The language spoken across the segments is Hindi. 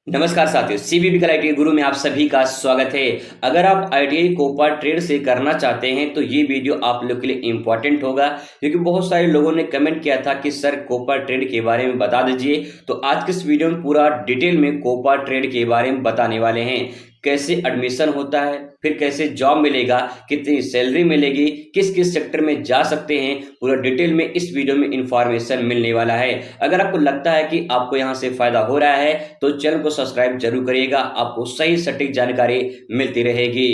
नमस्कार साथियों, सीबीबी कल आईटीआई गुरु में आप सभी का स्वागत है। अगर आप आईटीआई कोपा ट्रेड से करना चाहते हैं तो ये वीडियो आप लोग के लिए इम्पोर्टेंट होगा, क्योंकि बहुत सारे लोगों ने कमेंट किया था कि सर कोपा ट्रेड के बारे में बता दीजिए। तो आज के इस वीडियो में पूरा डिटेल में कोपा ट्रेड के बारे में बताने वाले हैं। कैसे एडमिशन होता है, फिर कैसे जॉब मिलेगा, कितनी सैलरी मिलेगी, किस किस सेक्टर में जा सकते हैं, पूरा डिटेल में इस वीडियो में इंफॉर्मेशन मिलने वाला है। अगर आपको लगता है कि आपको यहाँ से फायदा हो रहा है तो चैनल को सब्सक्राइब जरूर करिएगा, आपको सही सटीक जानकारी मिलती रहेगी।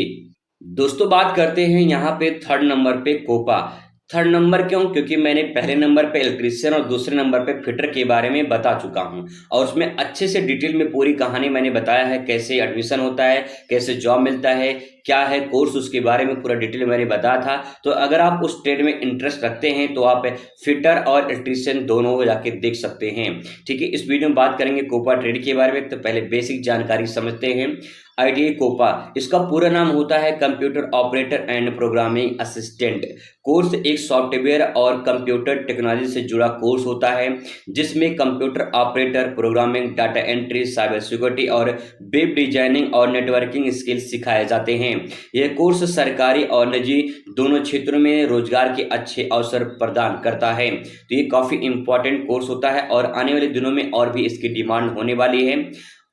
दोस्तों, बात करते हैं यहाँ पे थर्ड नंबर पे कोपा। थर्ड नंबर क्यों? क्योंकि मैंने पहले नंबर पे इलेक्ट्रीशियन और दूसरे नंबर पे फिटर के बारे में बता चुका हूं, और उसमें अच्छे से डिटेल में पूरी कहानी मैंने बताया है, कैसे एडमिशन होता है, कैसे जॉब मिलता है, क्या है कोर्स, उसके बारे में पूरा डिटेल मैंने बताया था। तो अगर आप उस ट्रेड में इंटरेस्ट रखते हैं तो आप फिटर और इलेक्ट्रीशियन दोनों जाके देख सकते हैं। ठीक है, इस वीडियो में बात करेंगे कोपा ट्रेड के बारे में। तो पहले बेसिक जानकारी समझते हैं। आईटीआई कोपा, इसका पूरा नाम होता है computer operator and programming assistant course. एक सॉफ्टवेयर और कंप्यूटर टेक्नोलॉजी से जुड़ा कोर्स होता है, जिसमें computer operator, programming, data entry, cyber security और वेब डिजाइनिंग और नेटवर्किंग स्किल सिखाए जाते हैं। यह कोर्स सरकारी और निजी दोनों क्षेत्रों में रोजगार के अच्छे अवसर प्रदान करता है। तो ये काफी इंपॉर्टेंट कोर्स होता है और आने वाले दिनों में और भी इसकी डिमांड होने वाली है।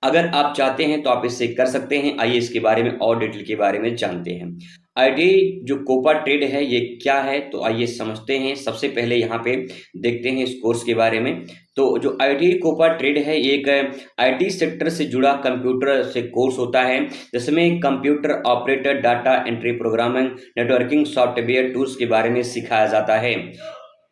अगर आप चाहते हैं तो आप इससे कर सकते हैं। आइए इसके बारे में और डिटेल के बारे में जानते हैं। आईटीआई जो कोपा ट्रेड है ये क्या है, तो आइए समझते हैं। सबसे पहले यहाँ पे देखते हैं इस कोर्स के बारे में। तो जो आईटीआई कोपा ट्रेड है ये एक आईटी सेक्टर से जुड़ा कंप्यूटर से कोर्स होता है, जिसमें computer operator, data entry, programming, networking, software tools के बारे में सिखाया जाता है।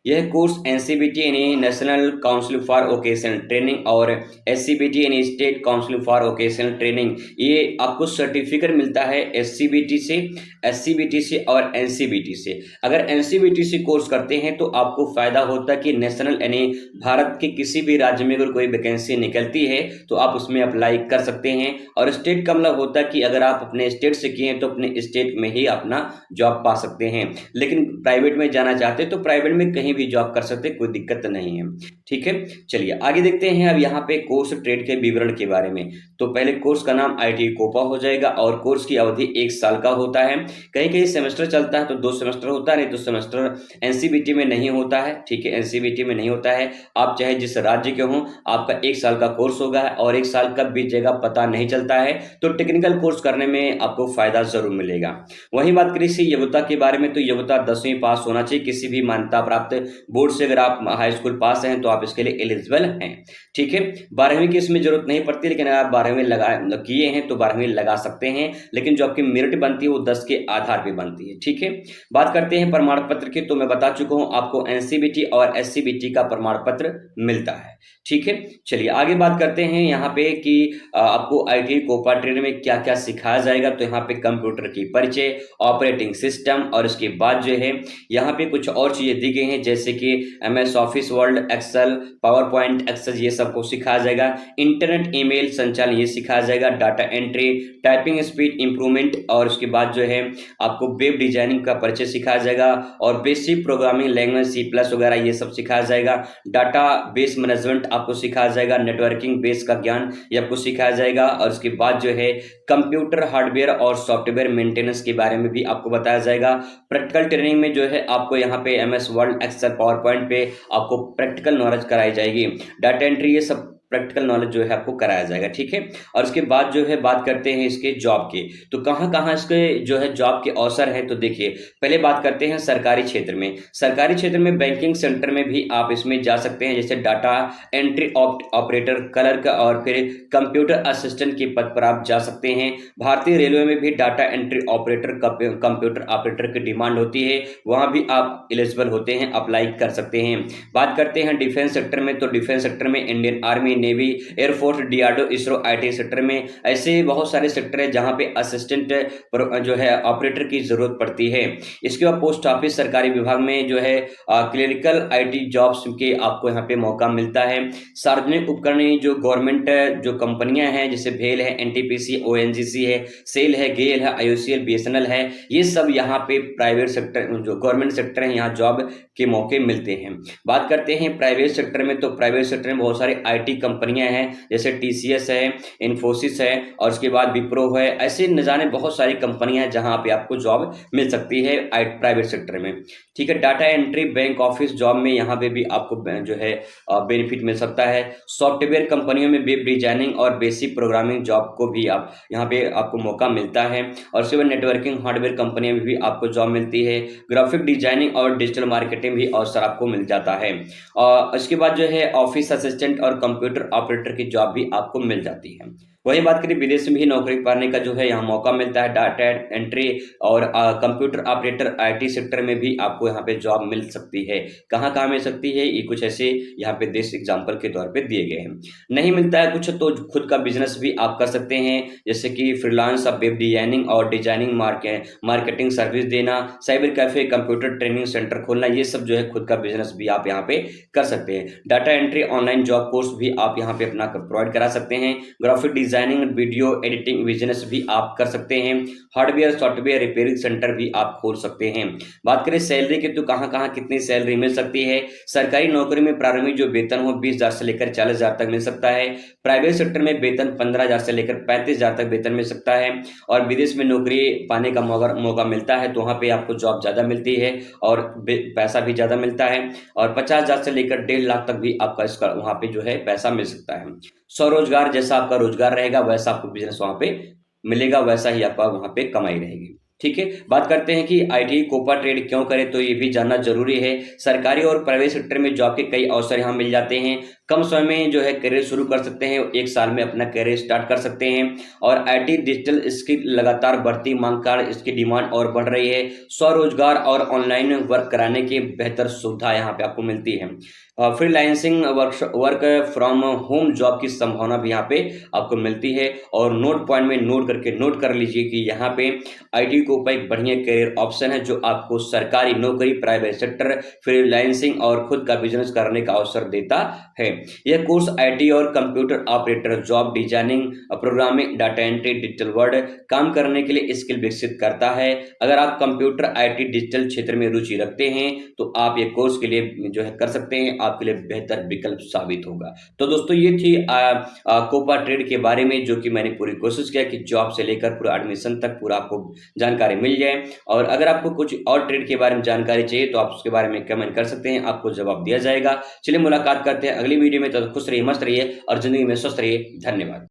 यह कोर्स एनसीबीटी यानी national council for vocational training और एससीबीटी यानी state council for vocational training, ये आपको सर्टिफिकेट मिलता है एससीबीटी से और एनसीबीटी से। अगर एनसीबीटी से कोर्स करते हैं तो आपको फायदा होता है कि नेशनल यानी भारत के किसी भी राज्य में अगर कोई वैकेंसी निकलती है तो आप उसमें अप्लाई कर सकते हैं। और स्टेट का मतलब होता है कि अगर आप अपने स्टेट से किए हैं तो अपने स्टेट में ही अपना जॉब पा सकते हैं। लेकिन प्राइवेट में जाना चाहते हैं तो प्राइवेट में कहीं भी जॉब कर सकते, कोई दिक्कत नहीं है। ठीक है, चलिए आगे देखते हैं। अब यहाँ पे कोर्स ट्रेड के विवरण के बारे में। तो पहले कोर्स का नाम आईटीआई कोपा हो जाएगा और कोर्स की अवधि 1 साल का होता है। कहीं कहीं सेमेस्टर चलता है तो 2 सेमेस्टर होता है, नहीं तो सेमेस्टर एनसीबीटी में नहीं होता है। ठीक है, एनसीबीटी में नहीं होता है। आप चाहे जिस राज्य के हों, आपका 1 साल का कोर्स होगा और 1 साल कब बीत जाएगा पता नहीं चलता है। तो टेक्निकल कोर्स करने में आपको फायदा जरूर मिलेगा। वही बात करें इसी योग्यता के बारे में, तो योग्यता 10वीं पास होना चाहिए किसी भी मान्यता प्राप्त बोर्ड से। अगर आप हाई स्कूल पास हैं तो आप इसके लिए एलिजिबल हैं। ठीक है, 12वीं की इसमें जरूरत नहीं पड़ती, लेकिन अगर आप 12वीं किए हैं तो 12वीं लगा सकते हैं। लेकिन जो आपकी मेरिट बनती है वो 10 के आधार पर बनती है। ठीक है, बात करते हैं प्रमाण पत्र की। तो मैं बता चुका हूं आपको एनसीबीटी और एससीबीटी का प्रमाण पत्र मिलता है। ठीक है, चलिए आगे बात करते हैं यहाँ पे कि आपको आईटीआई कोपा ट्रेड में क्या क्या सिखाया जाएगा। तो यहाँ पे कंप्यूटर की परिचय, ऑपरेटिंग सिस्टम, और उसके बाद जो है यहाँ पे कुछ और चीजें दी गई हैं, जैसे कि MS Office, Word, Excel, PowerPoint, Excel, ये सबको सिखाया जाएगा। इंटरनेट ईमेल संचालन ये सिखाया जाएगा। Data entry, typing speed improvement, और उसके बाद जो है आपको वेब डिजाइनिंग का परिचय सिखाया जाएगा और basic programming language C plus वगैरह ये सब सिखाया जाएगा। डाटा बेस मैनेजमेंट आपको सिखाया जाएगा। नेटवर्किंग बेस का ज्ञान ये आपको सिखाया जाएगा। और उसके बाद जो है कंप्यूटर हार्डवेयर और सॉफ्टवेयर मेंटेनेंस के बारे में भी आपको बताया जाएगा। प्रैक्टिकल ट्रेनिंग में जो है आपको यहाँ पे MS Word, Excel, PowerPoint पे आपको प्रैक्टिकल नॉलेज कराई जाएगी। डाटा एंट्री ये सब प्रैक्टिकल नॉलेज जो है आपको कराया जाएगा। ठीक है, और उसके बाद जो है बात करते हैं इसके जॉब के। तो कहाँ कहाँ इसके जो है जॉब के अवसर हैं, तो देखिए पहले बात करते हैं सरकारी क्षेत्र में। सरकारी क्षेत्र में बैंकिंग सेक्टर में भी आप इसमें जा सकते हैं, जैसे डाटा एंट्री ऑपरेटर, क्लर्क, और फिर कंप्यूटर असिस्टेंट के पद पर आप जा सकते हैं। भारतीय रेलवे में भी data entry operator, computer operator की डिमांड होती है, वहां भी आप एलिजिबल होते हैं, अप्लाई कर सकते हैं। बात करते हैं डिफेंस सेक्टर में। तो डिफेंस सेक्टर में Indian army, navy, air force, DRDO, ISRO, IT sector में ऐसे बहुत सारे सेक्टर है जहां पे असिस्टेंट जो है ऑपरेटर की जरूरत पड़ती है। इसके बाद पोस्ट ऑफिस सरकारी विभाग में जो है क्लिनिकल आईटी जॉब्स के आपको यहाँ पे मौका मिलता है। सार्वजनिक उपकरण जो गवर्नमेंट जो कंपनियां हैं, जैसे भेल है, एनटीपीसी, ओएनजीसी है, सेल है, गेल है, आईओसीएल, बीएसएनएल है, ये सब यहाँ पे प्राइवेट सेक्टर जो गवर्नमेंट सेक्टर है यहाँ जॉब के मौके मिलते हैं। बात करते हैं प्राइवेट सेक्टर में। तो प्राइवेट सेक्टर में बहुत सारे आईटी कंपनियां हैं, जैसे टीसीएस है, इन्फोसिस है और उसके बाद विप्रो है। ऐसे न जाने बहुत सारी कंपनियां हैं जहां पे आपको जॉब मिल सकती है प्राइवेट सेक्टर में। ठीक है, data entry, bank office job में यहाँ पे भी आपको जो है बेनिफिट मिल सकता है। सॉफ्टवेयर कंपनियों में वेब डिजाइनिंग और बेसिक प्रोग्रामिंग जॉब को भी आप यहाँ पे आपको मौका मिलता है। और उसके बाद नेटवर्किंग हार्डवेयर कंपनियों में भी आपको जॉब मिलती है। ग्राफिक डिजाइनिंग और डिजिटल मार्केटिंग भी अवसर आपको मिल जाता है। और उसके बाद जो है ऑफिस असिस्टेंट और कंप्यूटर ऑपरेटर की जॉब भी आपको मिल जाती है। वही बात करें, विदेश में भी नौकरी पाने का जो है यहाँ मौका मिलता है। डाटा एंट्री और कंप्यूटर ऑपरेटर आईटी सेक्टर में भी आपको यहाँ पे जॉब मिल सकती है। कहाँ कहाँ मिल सकती है, ये कुछ ऐसे यहाँ पे देश एग्जाम्पल के तौर पे दिए गए हैं। नहीं मिलता है कुछ तो खुद का बिजनेस भी आप कर सकते हैं, जैसे कि फ्रीलांस आप वेब डिजाइनिंग और डिजाइनिंग मार्केटिंग सर्विस देना, cyber cafe, computer training centre खोलना, ये सब जो है खुद का बिजनेस भी आप यहाँ पे कर सकते हैं। Data entry online job course भी आप यहाँ पे अपना प्रोवाइड करा सकते हैं। Graphic designing, video editing business भी आप कर सकते हैं। हार्डवेयर सॉफ्टवेयर रिपेयरिंग सेंटर भी आप खोल सकते हैं। बात करें सैलरी की, तो कहाँ कहाँ कितनी सैलरी मिल सकती है। सरकारी नौकरी में प्रारंभिक जो वेतन हो 20,000 से लेकर 40,000 तक मिल सकता है। प्राइवेट सेक्टर में वेतन 15,000 से लेकर 35,000 तक वेतन मिल सकता है। और विदेश में नौकरी पाने का मौका मिलता है तो वहाँ पे आपको जॉब ज़्यादा मिलती है और पैसा भी ज़्यादा मिलता है। और 50,000 से लेकर 1.5 लाख तक भी आपका इसका वहाँ पे जो है पैसा मिल सकता है। स्वरोजगार, जैसा आपका रोजगार रहेगा वैसा आपको बिजनेस वहाँ पे मिलेगा, वैसा ही आपका वहाँ पे कमाई रहेगी। ठीक है, बात करते हैं कि आईटीआई कोपा ट्रेड क्यों करें, तो ये भी जानना जरूरी है। सरकारी और प्राइवेट सेक्टर में जॉब के कई अवसर यहाँ मिल जाते हैं। कम समय में जो है करियर शुरू कर सकते हैं, 1 साल में अपना करियर स्टार्ट कर सकते हैं। और आईटी डिजिटल इसकी लगातार बढ़ती मांग कारण इसकी डिमांड और बढ़ रही है। स्वरोजगार और ऑनलाइन वर्क कराने की बेहतर सुविधा यहाँ पे आपको मिलती है। Freelancing work from home job की संभावना भी यहाँ पे आपको मिलती है। और नोट पॉइंट में नोट कर लीजिए कि यहाँ पे आईटी कोपा एक बढ़िया करियर ऑप्शन है जो आपको सरकारी नौकरी, प्राइवेट सेक्टर, फ्रीलांसिंग और खुद का बिजनेस करने का अवसर देता है। यह कोर्स आईटी और computer operator job, designing, programming, data entry, digital word काम करने के लिए स्किल विकसित करता है। अगर आप कंप्यूटर, आईटी, डिजिटल क्षेत्र में रुचि रखते हैं तो आप ये कोर्स के लिए जो है कर सकते हैं, आपके लिए बेहतर विकल्प साबित होगा। तो दोस्तों ये थी कोपा ट्रेड के बारे में, जो कि मैंने पूरी कोशिश किया कि जॉब से लेकर पूरा एडमिशन तक पूरा आपको जानकारी मिल जाए। और अगर आपको कुछ और ट्रेड के बारे में जानकारी चाहिए तो आप उसके बारे में कमेंट कर सकते हैं, आपको जवाब दिया जाएगा। चलिए मुलाकात करते हैं अगली वीडियो में, तब खुश रहिए, मस्त रहिए और जिंदगी में स्वस्थ रहिए। धन्यवाद।